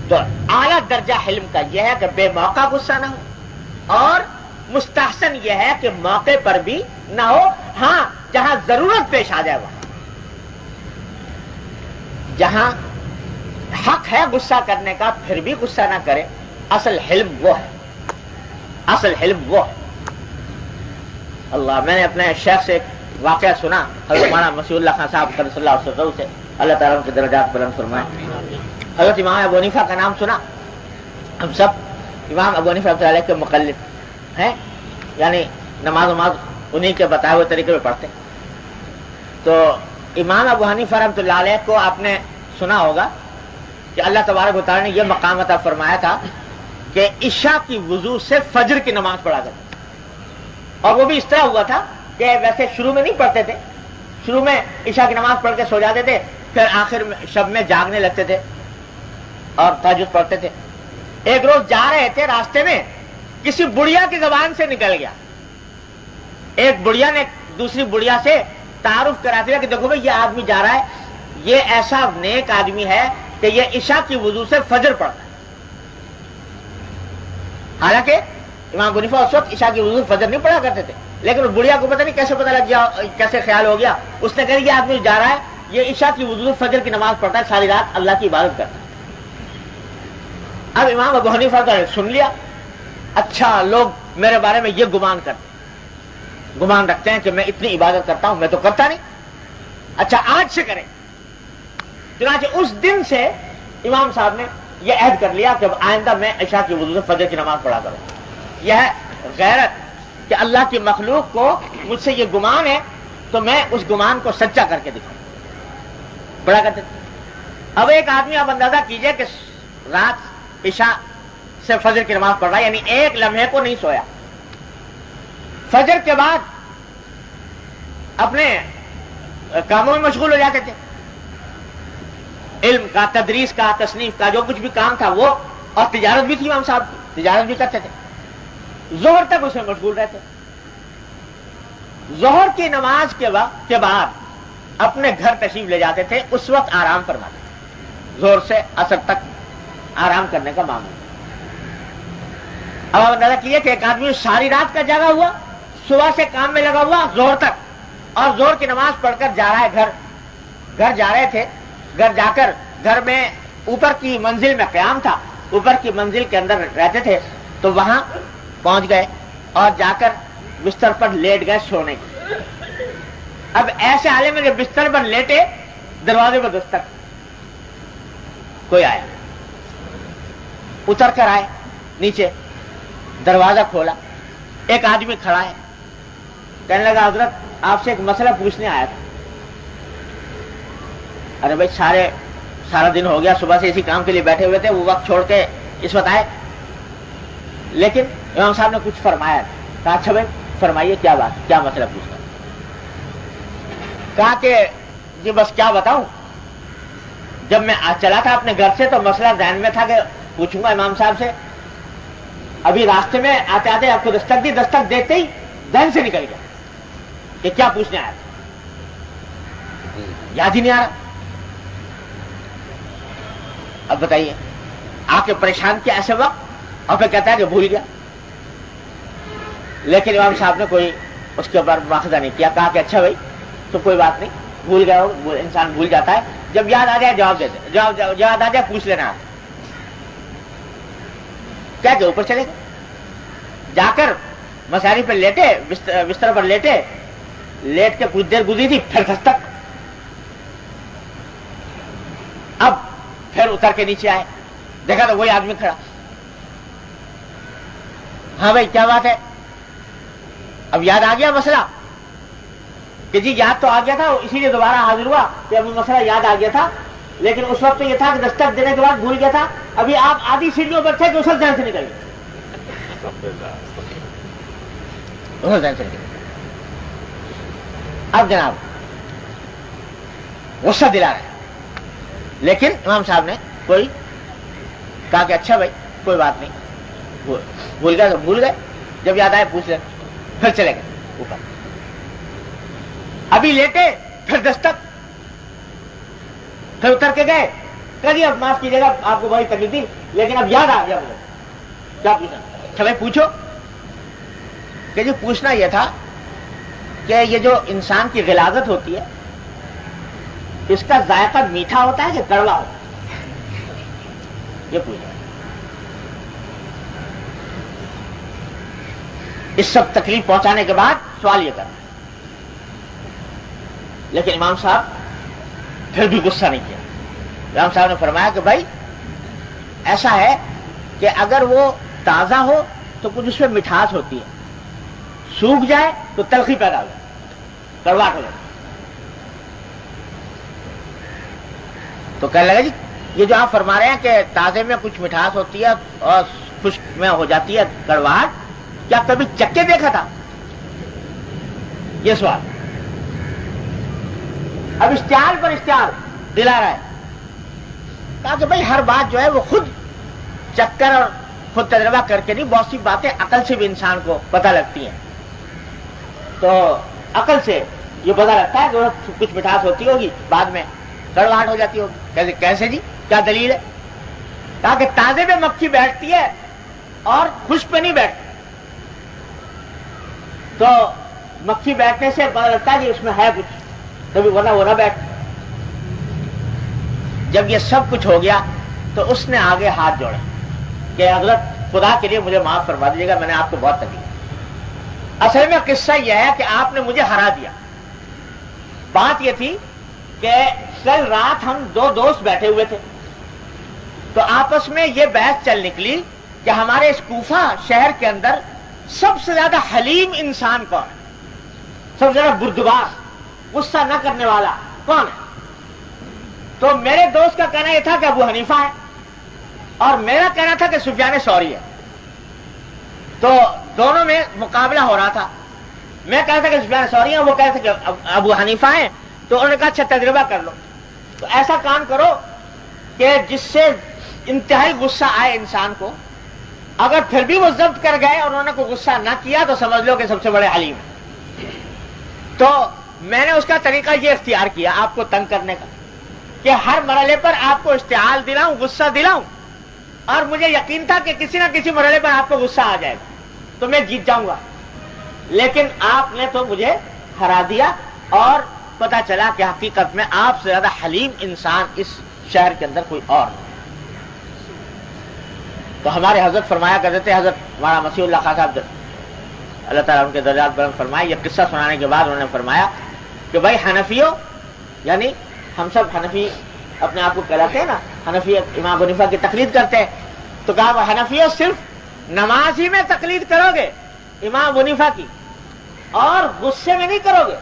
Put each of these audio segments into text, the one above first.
تو اعلیٰ درجہ حلم کا یہ ہے کہ بے موقع غصہ نہ ہو، اور مستحسن یہ ہے کہ موقع پر بھی نہ ہو، ہاں جہاں ضرورت پیش آ جائے وہاں، جہاں حق ہے غصہ کرنے کا پھر بھی غصہ نہ کرے. اصل حلم وہ ہے، اصل حلم وہ ہے. اللہ، میں نے اپنے شیخ سے ایک واقعہ سنا، حضرت مولانا مسیح اللہ خان صاحب صلی اللہ علیہ وسلم سے، اللہ تعالیٰ ان کے درجات بلند فرمائے. حضرت امام ابو حنیفہ کا نام سنا؟ ہم سب امام ابو حنیفہ رحمۃ اللہ علیہ کے مقلد ہیں، یعنی نماز انہی کے بتائے ہوئے طریقے پہ پڑھتے. تو امام ابو حنیفہ رحمۃ اللہ علیہ کو آپ نے سنا ہوگا کہ اللہ تبارک و تعالیٰ نے یہ مقام عطا فرمایا تھا کہ عشاء کی وضو سے فجر کی نماز پڑھا کرتے، اور وہ بھی اس طرح ہوا تھا کہ ویسے شروع میں نہیں پڑھتے تھے، شروع میں عشاء کی نماز پڑھ کے سو جاتے تھے، پھر آخر میں شب میں جاگنے لگتے تھے اور تہجد پڑھتے تھے. ایک روز جا رہے تھے، راستے میں کسی بڑھیا کی زبان سے نکل گیا، ایک بڑھیا نے دوسری بڑھیا سے تعارف کرا دیا کہ دیکھو بھائی یہ آدمی جا رہا ہے، یہ ایسا نیک آدمی ہے کہ یہ عشاء کی وضو سے فجر پڑھتا ہے. حالانکہ امام ابو حنیفہ اس وقت عشاء کی وضو سے فجر نہیں پڑھا کرتے تھے، لیکن اس بڑھیا کو پتہ نہیں کیسے پتہ لگ گیا، کیسے خیال ہو گیا، اس نے کہا یہ آدمی جا رہا ہے، یہ عشاء کی وضو سے فجر کی نماز پڑھتا ہے، ساری رات اللہ کی عبادت کرتا ہے. اب امام ابو حنیفہ کا سن لیا، اچھا لوگ میرے بارے میں یہ گمان رکھتے ہیں کہ میں اتنی عبادت کرتا ہوں، میں تو کرتا نہیں، اچھا آج سے کریں. چنانچہ اس دن سے امام صاحب نے یہ عہد کر لیا کہ آئندہ میں عشاء کی وضو سے فجر کی نماز پڑھا کروں. یہ ہے غیرت کہ اللہ کی مخلوق کو مجھ سے یہ گمان ہے تو میں اس گمان کو سچا کر کے دکھاؤں. پڑھا کرتے تھے. اب ایک آدمی آپ اندازہ کیجئے کہ رات عشاء سے فجر کی نماز پڑھ رہا ہے، یعنی ایک لمحے کو نہیں سویا. فجر کے بعد اپنے کاموں میں مشغول ہو جاتے تھے، علم کا، تدریس کا، تصنیف کا، جو کچھ بھی کام تھا وہ، اور تجارت بھی تھی، امام صاحب تجارت بھی کرتے تھے. ظہر تک اس میں مشغول رہتے. ظہر کی نماز کے وقت کے بعد اپنے گھر تشریف لے جاتے تھے، اس وقت آرام فرماتے تھے. ظہر سے عصر تک آرام کرنے کا معمول. اب آپ اندازہ کیجیے کہ ایک آدمی ساری رات کا جاگا ہوا، صبح سے کام میں لگا ہوا ظہر تک، اور ظہر کی نماز پڑھ کر جا رہا ہے گھر جا رہے تھے. گھر جا کر گھر میں اوپر کی منزل میں قیام تھا، اوپر کی منزل کے اندر رہتے تھے، تو وہاں پہنچ گئے اور جا کر بستر پر لیٹ گئے سونے. اب ایسے حالے میں جب بستر پر لیٹے، دروازے پر دستک، کوئی آیا، اتر کر آئے نیچے، دروازہ کھولا، ایک آدمی کھڑا ہے، کہنے لگا حضرت آپ سے ایک مسئلہ پوچھنے آیا تھا. ارے بھائی سارا دن ہو گیا، صبح سے اسی کام کے لیے بیٹھے ہوئے تھے، وہ وقت چھوڑ کے اس وقت آئے. لیکن امام صاحب نے کچھ فرمایا، کہا اچھا بھائی فرمائیے کیا بات، کیا مسئلہ پوچھنا. کہا کہ جی بس کیا بتاؤں، جب میں چلا تھا اپنے گھر سے تو مسئلہ ذہن میں تھا کہ پوچھوں گا امام صاحب سے. ابھی راستے میں آتے آتے آپ کو دستک دی، دستک دیتے ہی ذہن سے نکل گیا کہ کیا پوچھنے آیا تھا، یاد ہی نہیں آ رہا. اب بتائیے، آ کے پریشان کیا ایسے وقت، اور پھر کہتا ہے کہ بھول گیا. لیکن امام صاحب نے کوئی اس کے اوپر مواخذہ نہیں کیا. کہا کہ اچھا بھائی تو کوئی بات نہیں، بھول گیا ہو، انسان بھول جاتا ہے، جب یاد آ جائے جواب دے دے، یاد آ جائے پوچھ لینا. کیا کہ اوپر چلے گئے، جا کر مساری پر لیٹے، بستر پر لیٹے، لیٹ کے کچھ دیر گزری تھی، پھر دستک. اب پھر اتر کے نیچے آئے، دیکھا تو وہی آدمی کھڑا. ہاں بھائی کیا بات ہے، اب یاد آ گیا مسئلہ، کہ جی یاد تو آ گیا تھا، اسی لیے دوبارہ حاضر ہوا کہ ابھی مسئلہ یاد آ گیا تھا، لیکن اس وقت تو یہ تھا کہ دستک دینے کے بعد بھول گیا تھا. ابھی آپ آدھی سیڑھیوں پر تھے کہ اس وقت ذہن سے نکل گئے. اب جناب غصہ دلا رہے، لیکن امام صاحب نے کوئی کہا کہ اچھا بھائی کوئی بات نہیں، بھول گئے تو بھول گئے، جب یاد آئے پوچھ لیں. پھر چلے گئے اوپر. ابھی لیٹے، پھر دستک، پھر اتر کے گئے، کبھی اب معاف کیجیے گا آپ کو بڑی تکلیف دی لیکن اب یاد آ گیا مجھے کیا پوچھنا. اچھا بھائی پوچھو. کہ جی پوچھنا یہ تھا کہ یہ جو انسان کی غلاظت ہوتی ہے اس کا ذائقہ میٹھا ہوتا ہے کہ کڑوا ہوتا ہے؟ یہ پوچھنا. اس سب تکلیف پہنچانے کے بعد سوال یہ کرنا. لیکن امام صاحب پھر بھی غصہ نہیں کیا. امام صاحب نے فرمایا کہ بھائی ایسا ہے کہ اگر وہ تازہ ہو تو کچھ اس میں مٹھاس ہوتی ہے, سوکھ جائے تو تلخی پیدا ہو جائے, کڑواہٹ ہو جائے. تو کہنے لگا جی یہ جو آپ فرما رہے ہیں کہ تازے میں کچھ مٹھاس ہوتی ہے اور خشک میں ہو جاتی ہے کڑواہٹ, کیا کبھی چکھ کے دیکھا تھا؟ یہ سوال. اب اشتعال پر اشتعال دلا رہا ہے. کہا کہ بھائی ہر بات جو ہے وہ خود چکھ کر اور خود تجربہ کر کے نہیں, بہت سی باتیں عقل سے بھی انسان کو پتہ لگتی ہیں. تو عقل سے یہ پتہ لگتا ہے کہ کچھ مٹھاس ہوتی ہوگی بعد میں کڑواہٹ ہو جاتی ہوگی. کیسے جی, کیا دلیل ہے؟ کہا کہ تازے میں مکھی بیٹھتی ہے اور خشک پہ نہیں بیٹھتی. تو مکھی بیٹھنے سے پتہ لگتا ہے کہ اس میں ہے کچھ, کبھی ورنہ وہ نہ بیٹھ. جب یہ سب کچھ ہو گیا تو اس نے آگے ہاتھ جوڑے کہ حضرت خدا کے لیے مجھے معاف فرما دیجیے گا, میں نے آپ کو بہت تکلیف. اصل میں قصہ یہ ہے کہ آپ نے مجھے ہرا دیا. بات یہ تھی کہ کل رات ہم دو دوست بیٹھے ہوئے تھے تو آپس میں یہ بحث چل نکلی کہ ہمارے اس کوفہ شہر کے اندر سب سے زیادہ حلیم انسان کون ہے, سب سے زیادہ بردبار, غصہ نہ کرنے والا کون ہے؟ تو میرے دوست کا کہنا یہ تھا کہ ابو حنیفہ ہے اور میرا کہنا تھا کہ سفیان ثوری ہے. تو دونوں میں مقابلہ ہو رہا تھا. میں کہتا تھا کہ سفیان ثوری ہے, وہ کہتے تھے کہ ابو حنیفہ ہیں. تو انہوں نے کہا اچھا تجربہ کر لو. تو ایسا کام کرو کہ جس سے انتہائی غصہ آئے انسان کو, اگر پھر بھی وہ ضبط کر گئے اور انہوں نے کوئی غصہ نہ کیا تو سمجھ لو کہ سب سے بڑے حلیم ہیں. تو میں نے اس کا طریقہ یہ اختیار کیا آپ کو تنگ کرنے کا کہ ہر مرحلے پر آپ کو اشتعال دلاؤں, غصہ دلاؤں, اور مجھے یقین تھا کہ کسی نہ کسی مرحلے پر آپ کو غصہ آ جائے گا تو میں جیت جاؤں گا. لیکن آپ نے تو مجھے ہرا دیا اور پتا چلا کہ حقیقت میں آپ سے زیادہ حلیم انسان اس شہر کے اندر کوئی اور نہیں. تو ہمارے حضرت فرمایا کرتے تھے, حضرت ہمارا مسیح اللہ خان صاحب اللہ تعالیٰ ان کے درجات بلند فرمائے, یہ قصہ سنانے کے بعد انہوں نے فرمایا کہ بھائی حنفیوں, یعنی ہم سب حنفی اپنے آپ کو کہلاتے ہیں نا, حنفی امام ابو حنیفہ کی تقلید کرتے ہیں. تو کہا حنفیوں صرف نماز ہی میں تقلید کرو گے امام ابو حنیفہ کی اور غصے میں نہیں کرو گے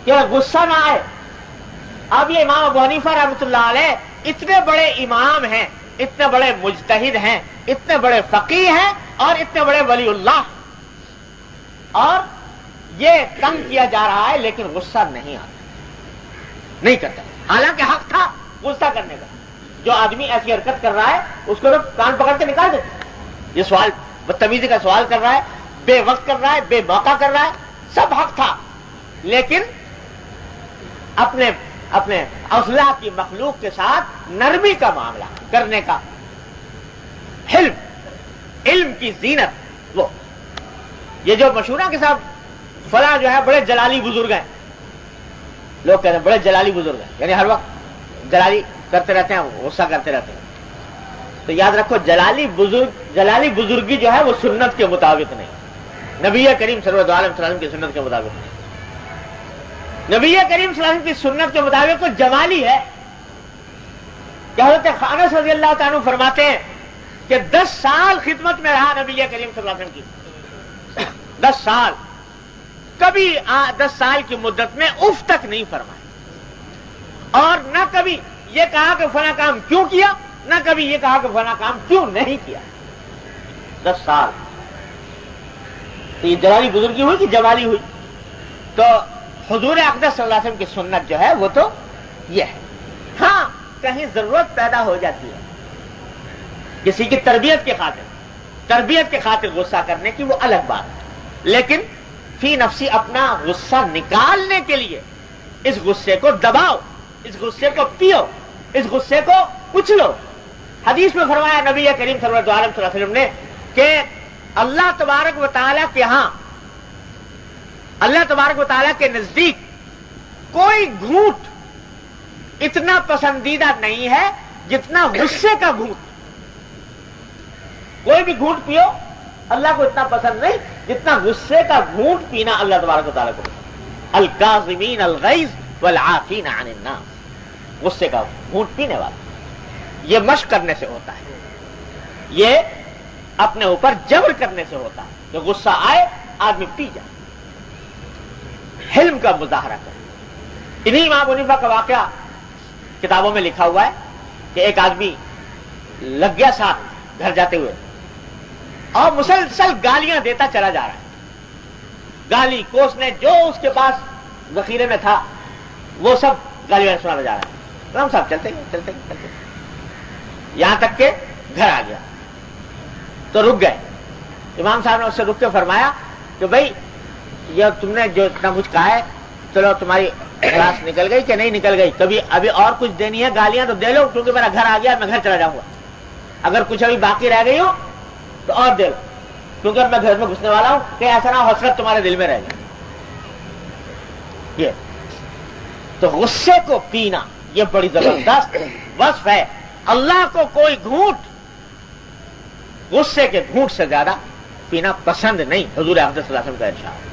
کہ غصہ نہ آئے. اب یہ امام ابو حنیفہ رحمۃ اللہ علیہ اتنے بڑے امام ہیں, اتنے بڑے مجتہد ہیں, اتنے بڑے فقیہ ہیں اور اتنے بڑے ولی اللہ, اور یہ تنگ کیا جا رہا ہے لیکن غصہ نہیں آتا, نہیں کرتا. حالانکہ حق تھا غصہ کرنے کا. جو آدمی ایسی حرکت کر رہا ہے اس کو لوگ کان پکڑ کے نکال دیتے. یہ سوال بدتمیزی کا سوال کر رہا ہے, بے وقت کر رہا ہے, بے موقع کر رہا ہے, سب حق تھا. لیکن اپنے اپنے اوصلا کی مخلوق کے ساتھ نرمی کا معاملہ کرنے کا, حلم, علم کی زینت. وہ یہ جو مشہورہ کے ساتھ فلاں جو ہے بڑے جلالی بزرگ ہیں, لوگ کہتے ہیں بڑے جلالی بزرگ ہیں, یعنی ہر وقت جلالی کرتے رہتے ہیں, غصہ کرتے رہتے ہیں. تو یاد رکھو جلالی بزرگی جو ہے وہ سنت کے مطابق نہیں, نبی کریم صلی اللہ علیہ وسلم کی سنت کے مطابق نہیں. نبی کریم صلی اللہ علیہ وسلم کی سنت کے مطابق تو جمالی ہے. کہ حضرت انس رضی اللہ تعالیٰ عنہ فرماتے ہیں کہ 10 سال خدمت میں رہا نبی کریم صلی اللہ علیہ وسلم کی, 10 سال, کبھی 10 سال کی مدت میں اف تک نہیں فرمایا, اور نہ کبھی یہ کہا کہ فلاں کام کیوں کیا, نہ کبھی یہ کہا کہ فلاں کام کیوں نہیں کیا. 10 سال. تو یہ جلالی بزرگی ہوئی کہ جمالی ہوئی؟ تو حضور اقدس صلی اللہ علیہ وسلم کی سنت جو ہے وہ تو یہ ہے. ہاں کہیں ضرورت پیدا ہو جاتی ہے کسی کی تربیت کے خاطر غصہ کرنے کی, وہ الگ بات ہے. لیکن فی نفسی اپنا غصہ نکالنے کے لیے اس غصے کو دباؤ, اس غصے کو پیو, اس غصے کو اچھلو. حدیث میں فرمایا نبی کریم صلی اللہ علیہ وسلم نے کہ اللہ تبارک و تعالیٰ کے ہاں، اللہ تبارک و تعالیٰ کے نزدیک کوئی گھونٹ اتنا پسندیدہ نہیں ہے جتنا غصے کا گھونٹ. کوئی بھی گھونٹ پیو اللہ کو اتنا پسند نہیں جتنا غصے کا گھونٹ پینا اللہ تبارک و تعالیٰ کو. الکاظمین الغیظ والعافین عن الناس، غصے کا گھونٹ پینے والا. یہ مشق کرنے سے ہوتا ہے، یہ اپنے اوپر جبر کرنے سے ہوتا ہے کہ غصہ آئے آدمی پی جائے. حلم کا مظاہرہ کرے. انہی امام حنیفہ کا واقعہ کتابوں میں لکھا ہوا ہے کہ ایک آدمی لگ گیا ساتھ گھر جاتے ہوئے اور مسلسل گالیاں دیتا چلا جا رہا ہے. گالی کوسنے جو اس کے پاس ذخیرے میں تھا وہ سب گالیاں سناتا جا رہا ہے. ہم صاحب چلتے چلتے چلتے یہاں تک کہ گھر آ گیا تو رک گئے. امام صاحب نے اس سے رک کے فرمایا کہ بھائی یہ تم نے جو اتنا کچھ کہا ہے چلو تمہاری کلاس نکل گئی کہ نہیں نکل گئی؟ کبھی ابھی اور کچھ دینی ہے گالیاں تو دے لو کیونکہ میرا گھر آ گیا میں گھر چلا جاؤں گا. اگر کچھ ابھی باقی رہ گئی ہو تو اور دے لو کیونکہ اب میں گھر میں گھسنے والا ہوں کہ ایسا نہ حسرت تمہارے دل میں رہ جائے. یہ تو غصے کو پینا یہ بڑی زبردست وصف ہے. اللہ کو کوئی گھونٹ غصے کے گھونٹ سے زیادہ پینا پسند نہیں. حضور اقدس صلی اللہ علیہ وسلم کا ارشاد.